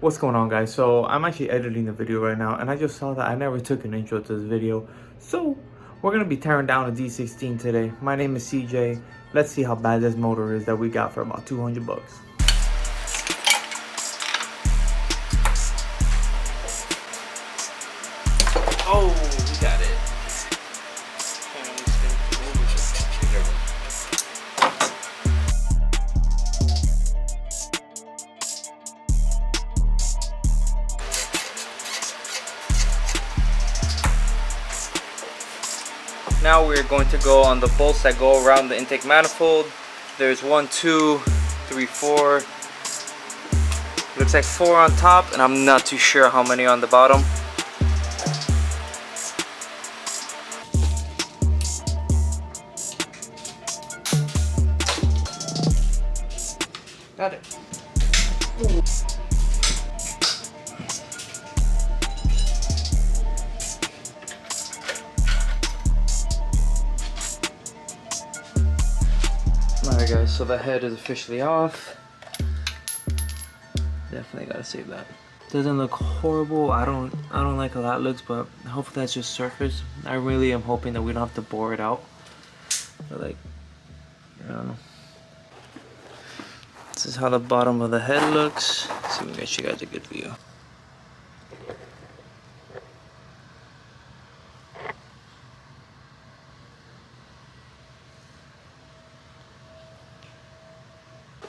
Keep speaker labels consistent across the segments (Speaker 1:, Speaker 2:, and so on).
Speaker 1: What's going on, guys? So I'm actually editing the video right now, and I just saw that I never took an intro to this video. So we're gonna be tearing down a D16 today. My name is CJ. Let's see how bad this motor is that we got for about 200 bucks. Oh, we got it. Now we're going to go on the bolts that go around the intake manifold. There's 1, 2, 3, 4. Looks like 4 on top, and I'm not too sure how many on the bottom. Got it. Ooh. Alright guys, so the head is officially off. Definitely gotta save that. Doesn't look horrible. I don't like how that looks, but hopefully that's just surface. I really am hoping that we don't have to bore it out. But like, I don't know. This is how the bottom of the head looks. Let's see if we can get you guys a good view.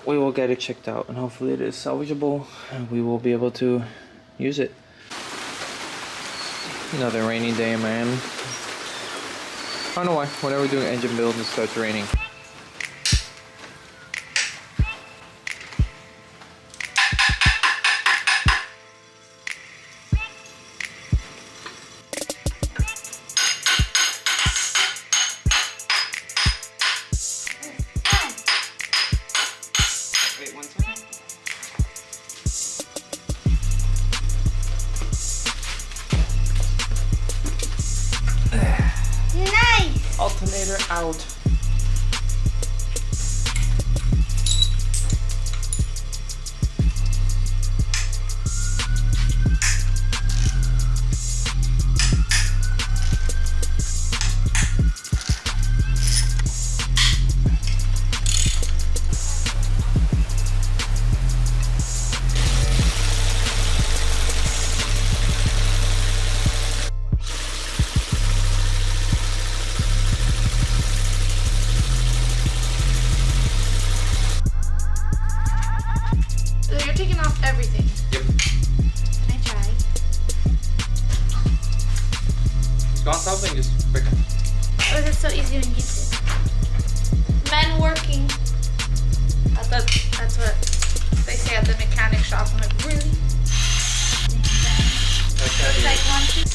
Speaker 1: We will get it checked out, and hopefully it is salvageable and we will be able to use it. Another rainy day, man. I don't know why. Whenever we're doing engine build, it starts raining. Wait 1 second.
Speaker 2: Nice!
Speaker 1: Alternator out.
Speaker 2: You're taking off everything.
Speaker 1: Yep.
Speaker 2: Can I try?
Speaker 1: It's gone something, just break it.
Speaker 2: Or is it so easy when you use it? Men working. That's what they say at the mechanic shop. I'm like, really? It's like 1, 2.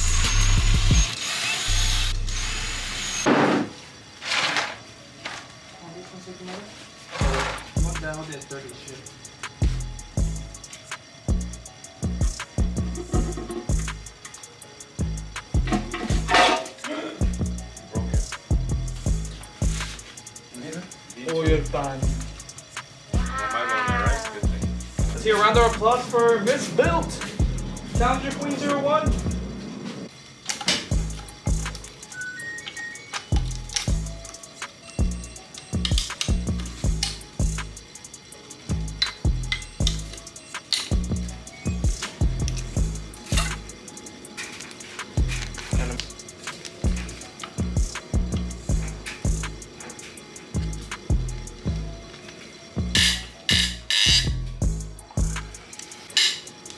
Speaker 1: What the hell did 30 shit? Oh, you're fine. Let's hear a round of applause for Miss Built. Challenger Queen 01.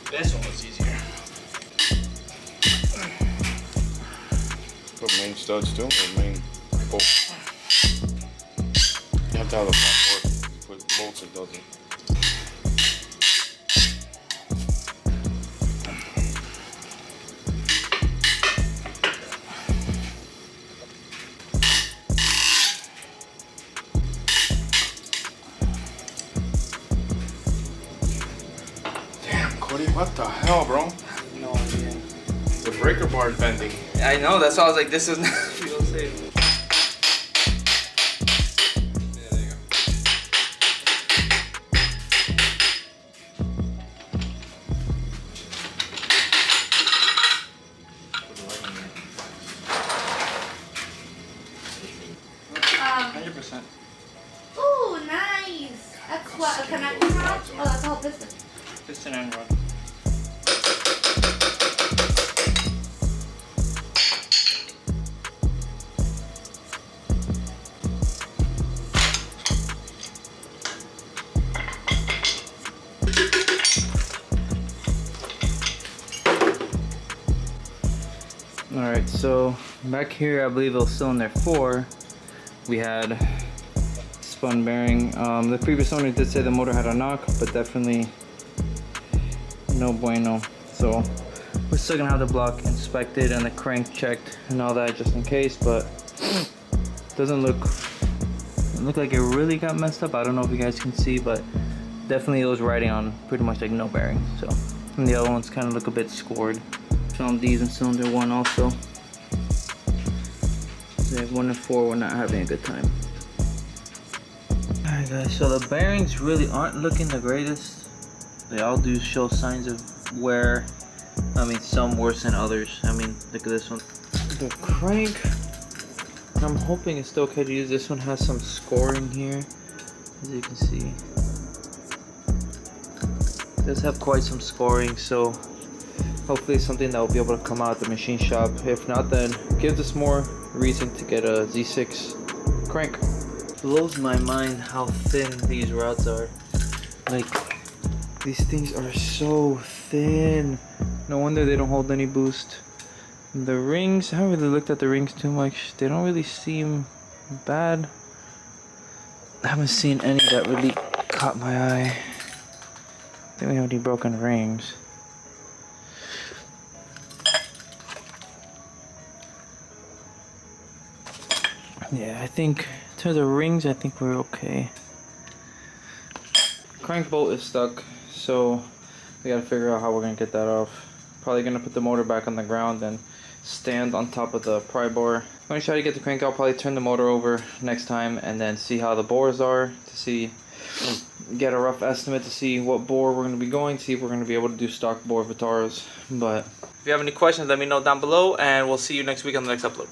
Speaker 1: This one was easier.
Speaker 3: Put main studs too, or main bolts? You have to have a front board. You put bolts, it doesn't. Damn, Cody, what the hell, bro?
Speaker 1: No idea.
Speaker 3: The breaker bar is bending.
Speaker 1: I know, that's why I was like, this is not feel safe.
Speaker 3: Yeah, there you go.
Speaker 1: end rod. Alright, so back here I believe it was cylinder 4. We had spun bearing. The previous owner did say the motor had a knock, but definitely no bueno. So we're still gonna have the block inspected and the crank checked and all that just in case, but doesn't look like it really got messed up. I don't know if you guys can see, but definitely it was riding on pretty much like no bearing. So, and the other ones kind of look a bit scored. Found these in cylinder 1 also. So 1 and 4 were not having a good time. Alright guys, so the bearings really aren't looking the greatest. They all do show signs of wear. I mean, some worse than others. I mean, look at this one. The crank, I'm hoping it's still okay to use. This one has some scoring here, as you can see. It does have quite some scoring, so hopefully it's something that will be able to come out at the machine shop. If not, then gives us more reason to get a Z6 crank. Blows my mind how thin these rods are. Like, these things are so thin. No wonder they don't hold any boost. The rings, I haven't really looked at the rings too much. They don't really seem bad. I haven't seen any that really caught my eye. I think we have any broken rings. Yeah, I think in terms of rings, I think we're okay. Crank bolt is stuck, so we gotta figure out how we're gonna get that off. Probably gonna put the motor back on the ground and stand on top of the pry bar. I'm gonna try to get the crank out, probably turn the motor over next time and then see how the bores are to see, get a rough estimate to see what bore we're gonna be going, see if we're gonna be able to do stock bore Vitaras. But if you have any questions, let me know down below and we'll see you next week on the next upload.